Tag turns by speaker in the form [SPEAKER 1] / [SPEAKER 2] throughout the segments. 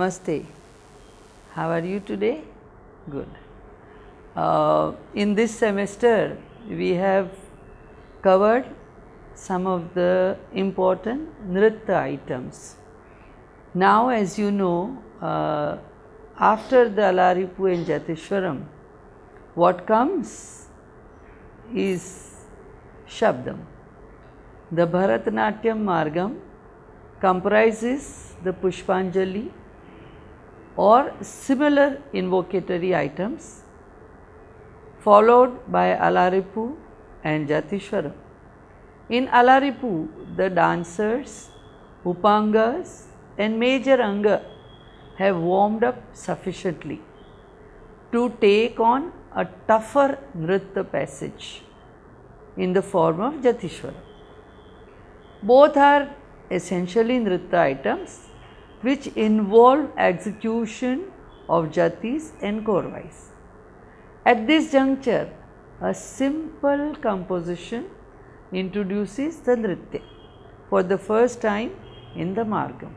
[SPEAKER 1] Namaste. How are you today? Good. In this semester, we have covered some of the important nritta items. Now, as you know, after the Alaripu and Jatishwaram, what comes is Shabdam. The Bharatanatyam Margam comprises the Pushpanjali or similar invocatory items, followed by Alaripu and Jatishwaram. In Alaripu, the dancers, Upangas and Major Anga have warmed up sufficiently to take on a tougher nritta passage in the form of Jatishwaram. Both are essentially nritta items which involve execution of jatis and korvais. At this juncture, a simple composition introduces the nritya for the first time in the margam.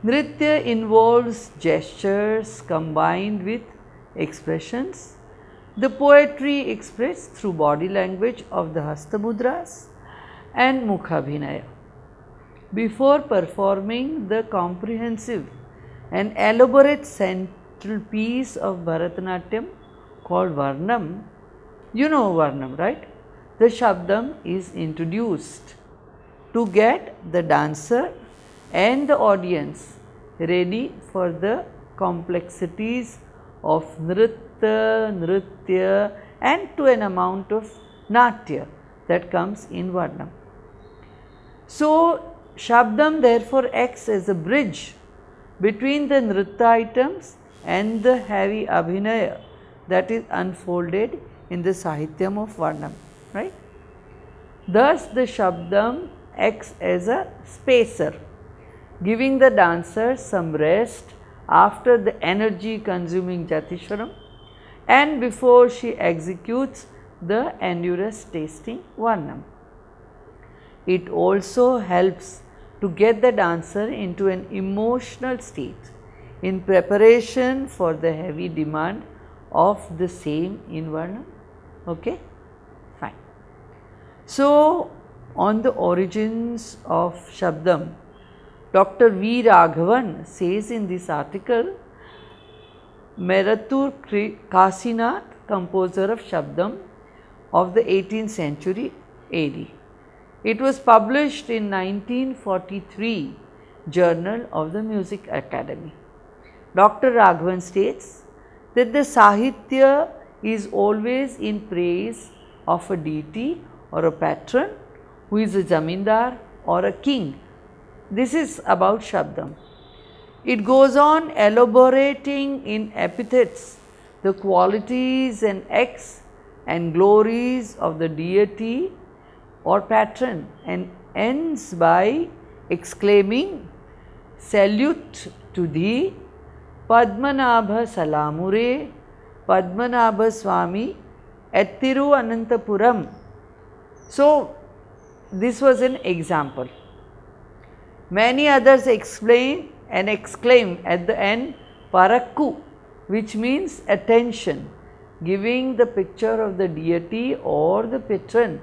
[SPEAKER 1] Nritya involves gestures combined with expressions. The poetry expressed through body language of the hastamudras and mukhabhinaya. Before performing the comprehensive and elaborate central piece of Bharatanatyam called Varnam, you know Varnam, right? The Shabdam is introduced to get the dancer and the audience ready for the complexities of nritta, nritya and to an amount of natya that comes in Varnam. So, Shabdam therefore acts as a bridge between the nritta items and the heavy abhinaya that is unfolded in the sahityam of Varnam, right? Thus, the Shabdam acts as a spacer, giving the dancer some rest after the energy consuming Jatishwaram and before she executes the endurance tasting Varnam. It also helps to get the dancer into an emotional state in preparation for the heavy demand of the same in Varnam. Okay? Fine. So, on the origins of Shabdam, Dr. V. Raghavan says in this article, Meratur Kasinath, composer of Shabdam of the 18th century AD. It was published in 1943 Journal of the Music Academy. Dr. Raghavan states that the Sahitya is always in praise of a deity or a patron who is a Zamindar or a king. This is about Shabdam. It goes on elaborating in epithets the qualities and acts and glories of the deity or patron and ends by exclaiming, "Salute to thee, Padmanabha Salamure, Padmanabha Swami at Tiruvananthapuram." So, this was an example. Many others explain and exclaim at the end, Parakku, which means attention, giving the picture of the deity or the patron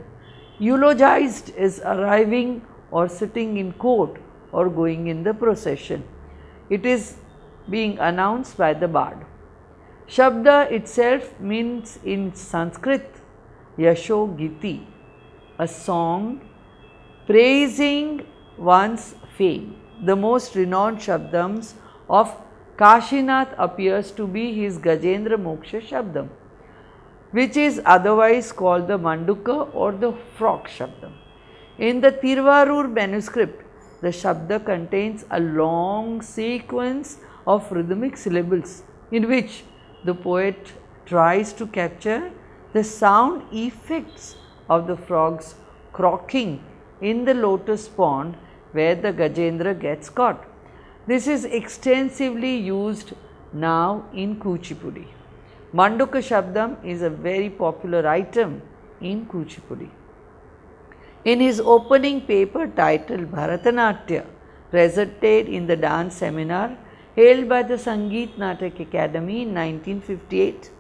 [SPEAKER 1] eulogized as arriving or sitting in court or going in the procession. It is being announced by the bard. Shabda itself means in Sanskrit Yasho Giti, a song praising one's fame. The most renowned Shabdams of Kashinath appears to be his Gajendra Moksha Shabdam, which is otherwise called the Manduka or the Frog Shabdam. In the Tiruvarur manuscript, the Shabda contains a long sequence of rhythmic syllables in which the poet tries to capture the sound effects of the frogs croaking in the lotus pond where the Gajendra gets caught. This is extensively used now in Kuchipudi. Manduka Shabdam is a very popular item in Kuchipudi. In his opening paper titled Bharatanatyam, presented in the dance seminar held by the Sangeet Natak Academy in 1958.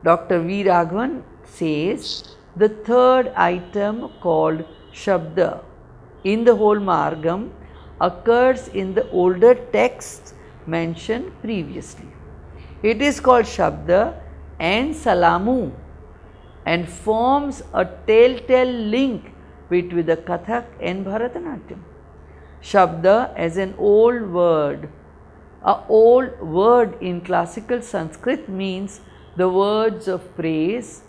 [SPEAKER 1] Dr. V. Raghavan says the third item called Shabda in the whole Margam occurs in the older text mentioned previously. It is called Shabda and Salamu and forms a telltale link between the Kathak and Bharatanatyam. Shabda as an old word in classical Sanskrit means the words of praise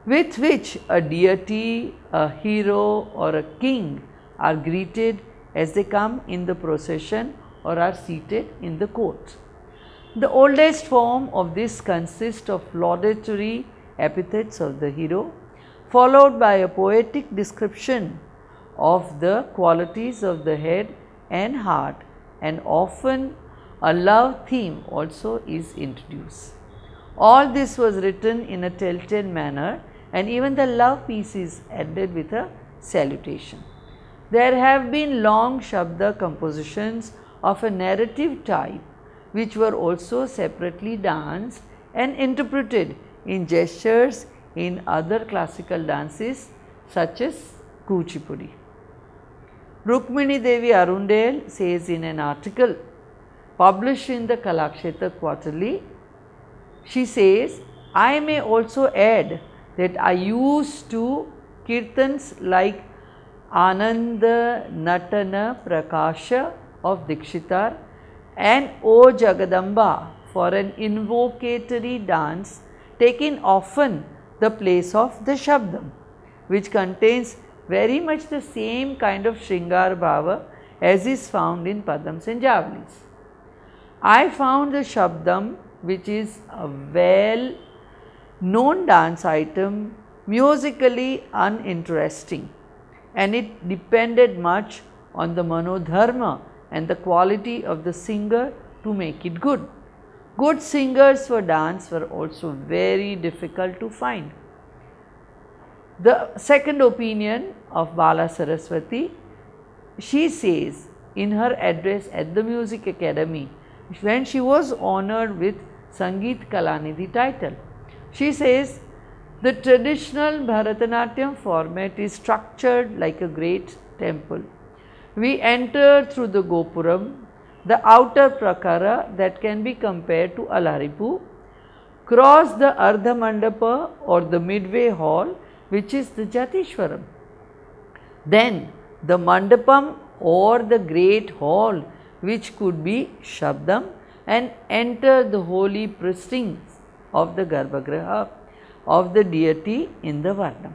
[SPEAKER 1] with which a deity, a hero or a king are greeted as they come in the procession or are seated in the court. The oldest form of this consists of laudatory epithets of the hero, followed by a poetic description of the qualities of the head and heart, and often a love theme also is introduced. All this was written in a telltale manner, and even the love piece is ended with a salutation. There have been long Shabda compositions of a narrative type, which were also separately danced and interpreted in gestures in other classical dances such as Kuchipudi. Rukmini Devi Arundale says in an article published in the Kalakshetra Quarterly, she says, I may also add that I used to kirtans like Ananda Natana Prakasha of Dikshitar and O Jagadamba for an invocatory dance taking often the place of the Shabdam, which contains very much the same kind of Shringar Bhava as is found in Padams and Javelins. I found the Shabdam, which is a well known dance item, musically uninteresting, and it depended much on the manodharma and the quality of the singer to make it good. Good singers for dance were also very difficult to find. The second opinion of Bala Saraswati, she says in her address at the Music Academy when she was honored with Sangeet Kalanidhi title, she says the traditional Bharatanatyam format is structured like a great temple. We enter through the Gopuram, the outer prakara that can be compared to Alaripu, cross the Ardha Mandapa or the midway hall, which is the Jatishwaram. Then the Mandapam or the great hall, which could be Shabdam, and enter the holy precincts of the Garbhagriha of the deity in the Varnam.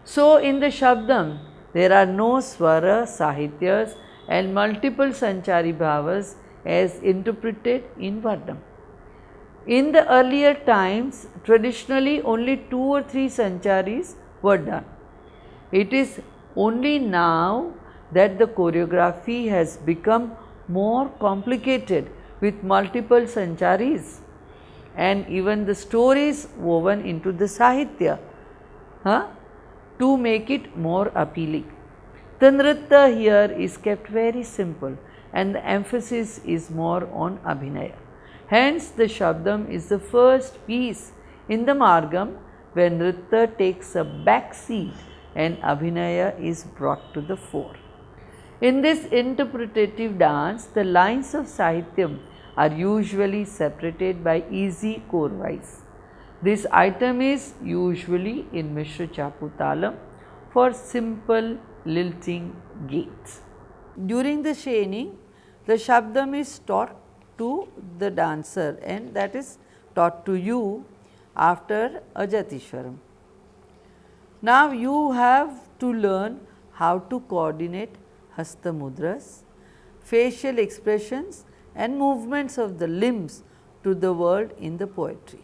[SPEAKER 1] So in the Shabdam, there are no Swara, Sahityas and multiple Sanchari Bhavas as interpreted in Varnam. In the earlier times, traditionally only 2 or 3 Sancharis were done. It is only now that the choreography has become more complicated with multiple Sancharis and even the stories woven into the Sahitya to make it more appealing. The Nritta here is kept very simple and the emphasis is more on Abhinaya. Hence, the Shabdam is the first piece in the Margam where Nritta takes a back seat and Abhinaya is brought to the fore. In this interpretative dance, the lines of Sahityam are usually separated by easy chord-wise. This item is usually in Mishra Chapu Talam for simple lilting gaits. During the chaining, the Shabdam is taught to the dancer and that is taught to you after a Jatishwaram. Now you have to learn how to coordinate hasta mudras, facial expressions and movements of the limbs to the world in the poetry.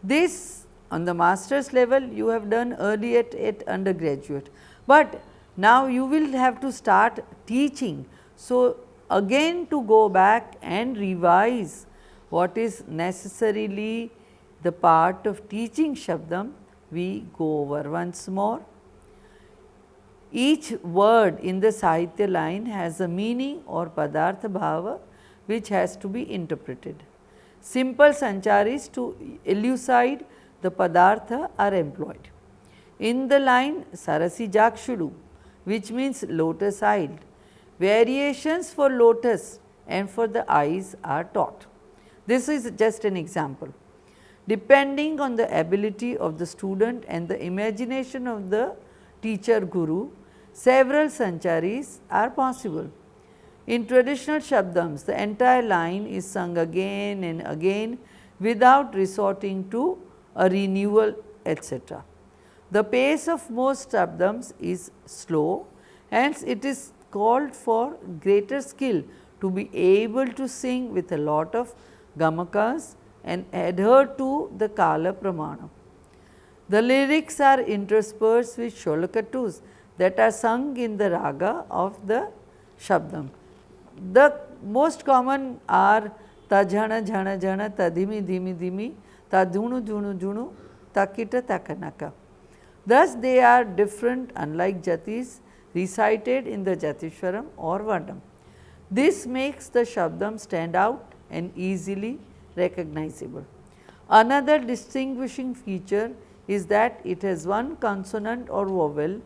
[SPEAKER 1] This on the master's level you have done earlier at undergraduate, but now you will have to start teaching. So, again to go back and revise what is necessarily the part of teaching Shabdam, we go over once more. Each word in the Sahitya line has a meaning or Padartha Bhava which has to be interpreted. Simple sancharis to elucide the padartha are employed. In the line Sarasi Jakshudu, which means lotus eyed, variations for lotus and for the eyes are taught. This is just an example. Depending on the ability of the student and the imagination of the teacher guru, several sancharis are possible. In traditional Shabdams, the entire line is sung again and again without resorting to a renewal, etc. The pace of most Shabdams is slow, hence it is called for greater skill to be able to sing with a lot of gamakas and adhere to the Kala Pramana. The lyrics are interspersed with sholakatus that are sung in the raga of the Shabdam. The most common are Tajhana Jhana Jhana, Tadhimi Dhimi Dhimi, Tadhunu Dhunu Dhunu, Takita Takanaka. Thus, they are different unlike jatis recited in the Jatishwaram or Vardam. This makes the Shabdam stand out and easily recognizable. Another distinguishing feature is that it has one consonant or vowel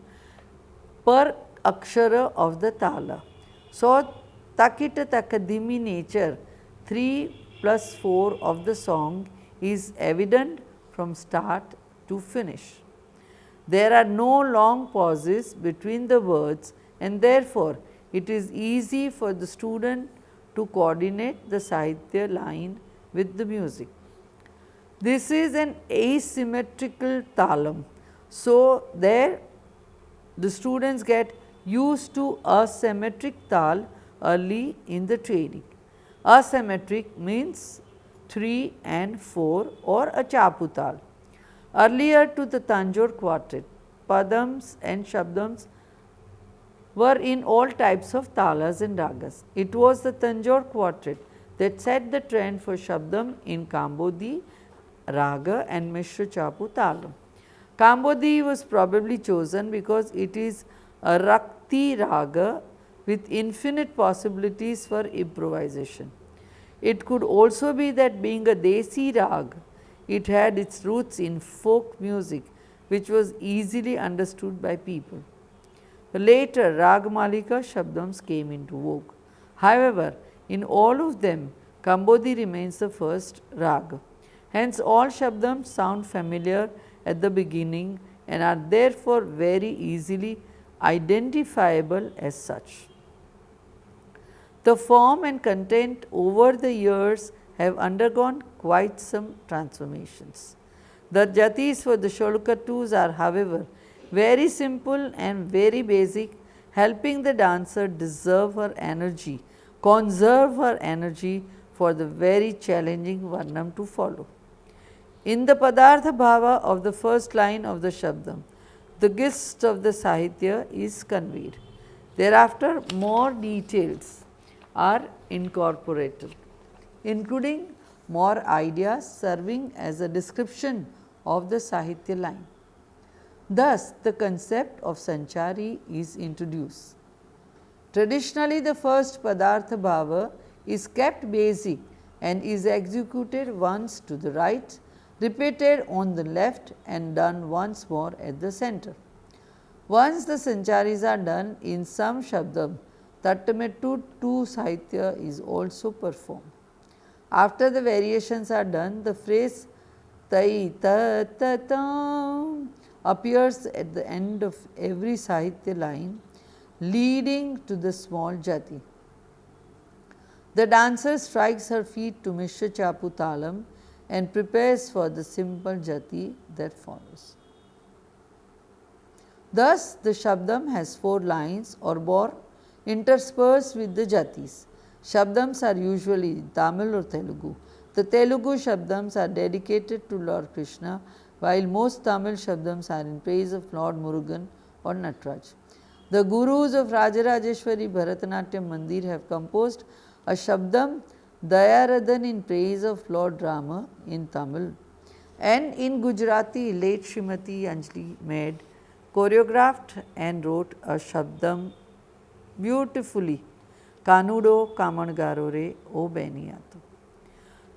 [SPEAKER 1] per akshara of the tala. So, Takita Takadimi nature 3 plus 4 of the song is evident from start to finish. There are no long pauses between the words and therefore, it is easy for the student to coordinate the Sahitya line with the music. This is an asymmetrical talam. So, there the students get used to a symmetric tal early in the training. Asymmetric means 3 and 4 or a chaputal. Earlier to the Tanjore quartet, padams and shabdams were in all types of talas and ragas. It was the Tanjore quartet that set the trend for shabdam in Kambodi raga and Mishra Chapu talam. Kambodi was probably chosen because it is a rakti raga with infinite possibilities for improvisation. It could also be that being a desi rag, it had its roots in folk music which was easily understood by people. Later, Rag Malika Shabdams came into vogue. However, in all of them, Kambodi remains the first rag. Hence, all Shabdams sound familiar at the beginning and are therefore very easily identifiable as such. The form and content over the years have undergone quite some transformations. The jatis for the Sholokatus are, however, very simple and very basic, helping the dancer conserve her energy for the very challenging Varnam to follow. In the Padartha Bhava of the first line of the Shabdam, the gist of the Sahitya is conveyed. Thereafter, more details are incorporated, including more ideas serving as a description of the Sahitya line. Thus, the concept of Sanchari is introduced. Traditionally, the first Padartha Bhava is kept basic and is executed once to the right, repeated on the left and done once more at the center. Once the Sancharis are done, in some Shabdam, Tattamettu to Sahitya is also performed. After the variations are done, the phrase Tai Ta Ta Tam appears at the end of every Sahitya line, leading to the small jati. The dancer strikes her feet to Mishra Chapu Talam and prepares for the simple jati that follows. Thus, the Shabdam has 4 lines or more interspersed with the jatis. Shabdams are usually in Tamil or Telugu. The Telugu Shabdams are dedicated to Lord Krishna, while most Tamil Shabdams are in praise of Lord Murugan or Nataraj. The Gurus of Rajarajeshwari Bharatanatyam Mandir have composed a Shabdam Dayaradhan in praise of Lord Rama in Tamil, and in Gujarati late Srimati Anjali made, choreographed and wrote a Shabdam beautifully Kanudo Kamangarore O Beniyato.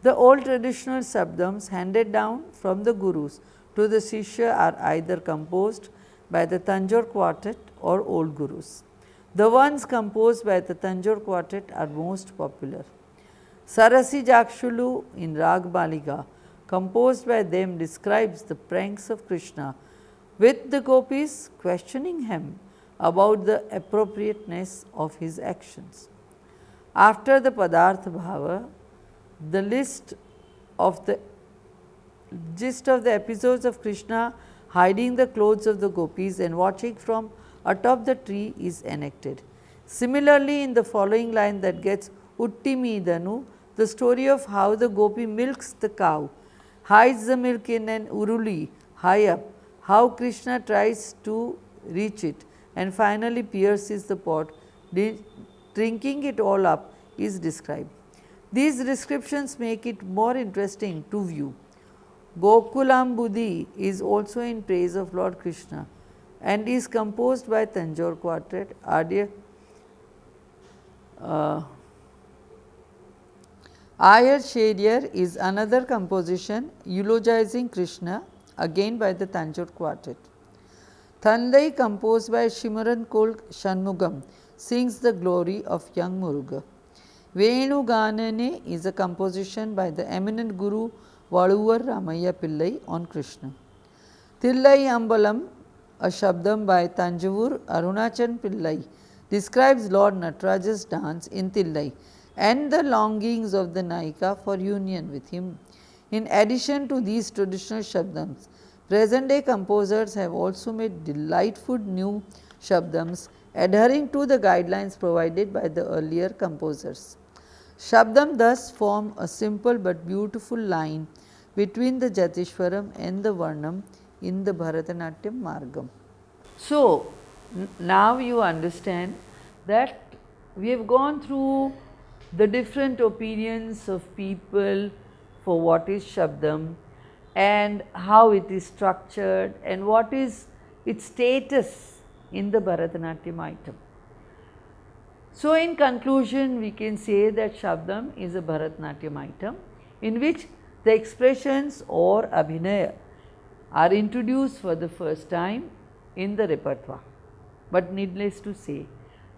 [SPEAKER 1] The old traditional sabdams handed down from the gurus to the Shishya are either composed by the Tanjore quartet or old gurus. The ones composed by the Tanjore quartet are most popular. Sarasi Jakshulu in Rag Maliga, composed by them, describes the pranks of Krishna with the gopis questioning him about the appropriateness of his actions. After the Padartha Bhava, the gist of the episodes of Krishna hiding the clothes of the gopis and watching from atop the tree is enacted. Similarly, in the following line that gets Uttimi Danu, the story of how the gopi milks the cow, hides the milk in an uruli high up, how Krishna tries to reach it and finally pierces the pot, drinking it all up is described. These descriptions make it more interesting to view. Gokulam Buddhi is also in praise of Lord Krishna and is composed by Tanjore quartet. Ayar Sheriar is another composition eulogizing Krishna, again by the Tanjore quartet. Thandai, composed by Shimaran Kol Shanmugam, sings the glory of young Muruga. Venu Ganane is a composition by the eminent Guru Valuvar Ramaya Pillai on Krishna. Tillai Ambalam, a shabdam by Tanjavur Arunachan Pillai, describes Lord Nataraja's dance in Tillai and the longings of the Naika for union with him. In addition to these traditional shabdams, present day composers have also made delightful new shabdams adhering to the guidelines provided by the earlier composers. Shabdam thus form a simple but beautiful line between the Jatishwaram and the Varnam in the Bharatanatyam Margam. So, now you understand that we have gone through the different opinions of people for what is Shabdam and how it is structured and what is its status in the Bharatanatyam item. So, in conclusion, we can say that Shabdam is a Bharatanatyam item in which the expressions or Abhinaya are introduced for the first time in the repertoire. But needless to say,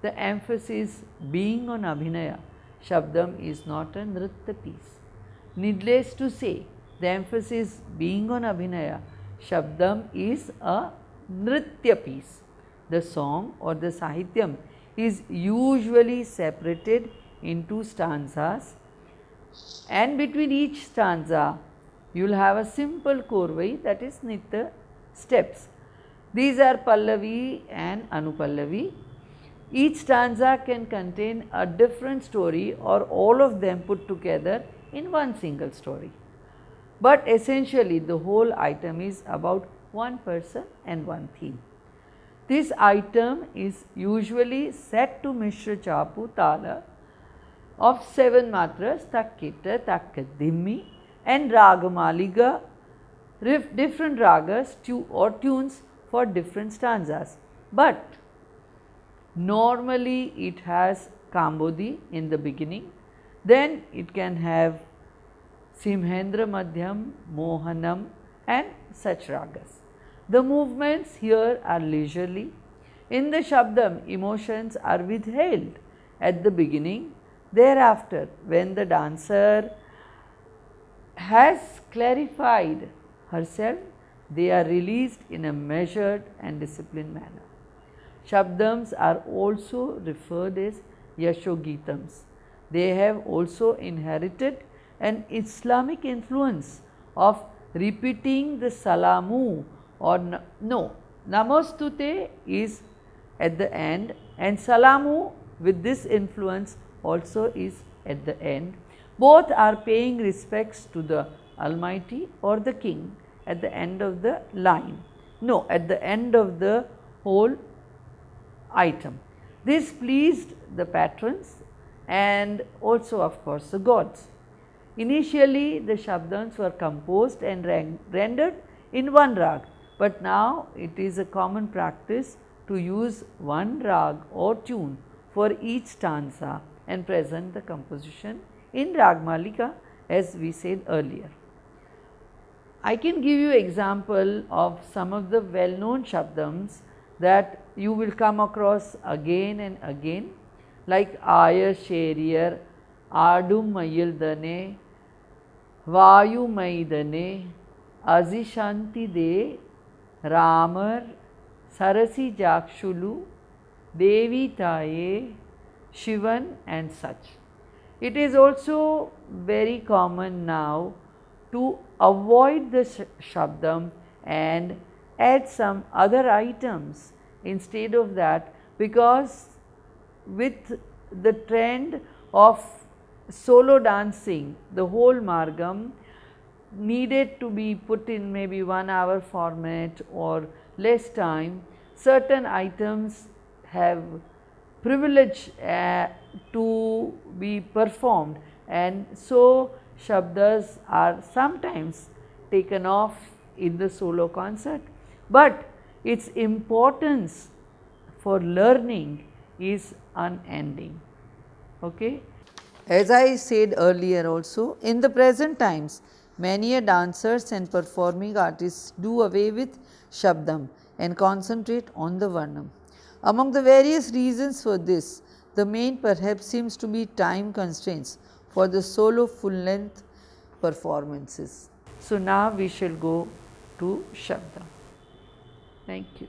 [SPEAKER 1] the emphasis being on Abhinaya, Shabdam is not a Nritya piece. Needless to say, the emphasis being on Abhinaya, Shabdam is a Nritya piece. The song or the Sahityam is usually separated into stanzas, and between each stanza you will have a simple korvai, that is Nitya steps. These are Pallavi and Anupallavi. Each stanza can contain a different story or all of them put together in one single story. But essentially the whole item is about one person and one theme. This item is usually set to Mishra Chapu Tala of 7 matras, Takkita, Takkadimmi and Ragamaliga, different ragas or tunes for different stanzas. But normally it has Kambodi in the beginning, then it can have Simhendra Madhyam, Mohanam and such ragas. The movements here are leisurely. In the Shabdam, emotions are withheld at the beginning. Thereafter, when the dancer has clarified herself, they are released in a measured and disciplined manner. Shabdams are also referred as Yashogitams. They have also inherited an Islamic influence of repeating the Salamu or Namostute is at the end and Salamu with this influence also is at the end. Both are paying respects to the Almighty or the King at the end of the line, at the end of the whole item. This pleased the patrons and also of course the gods. Initially the Shabdams were composed and rendered in one rag, but now it is a common practice to use one rag or tune for each stanza and present the composition in Ragmalika as we said earlier. I can give you example of some of the well known shabdams that you will come across again and again, like Aya Sheriyar, Adum Mayildane, Vayu Maidane, Azishanti De, Ramar, Sarasi Jakshulu, Devi Taye, Shivan and such. It is also very common now to avoid the shabdam and add some other items instead of that, because with the trend of solo dancing, the whole margam needed to be put in maybe 1 hour format or less time. Certain items have privilege to be performed, and so shabdas are sometimes taken off in the solo concert, but its importance for learning is unending. Okay? As I said earlier also, in the present times, many dancers and performing artists do away with shabdam and concentrate on the varnam. Among the various reasons for this, the main perhaps seems to be time constraints for the solo full length performances. So, now we shall go to shabdam. Thank you.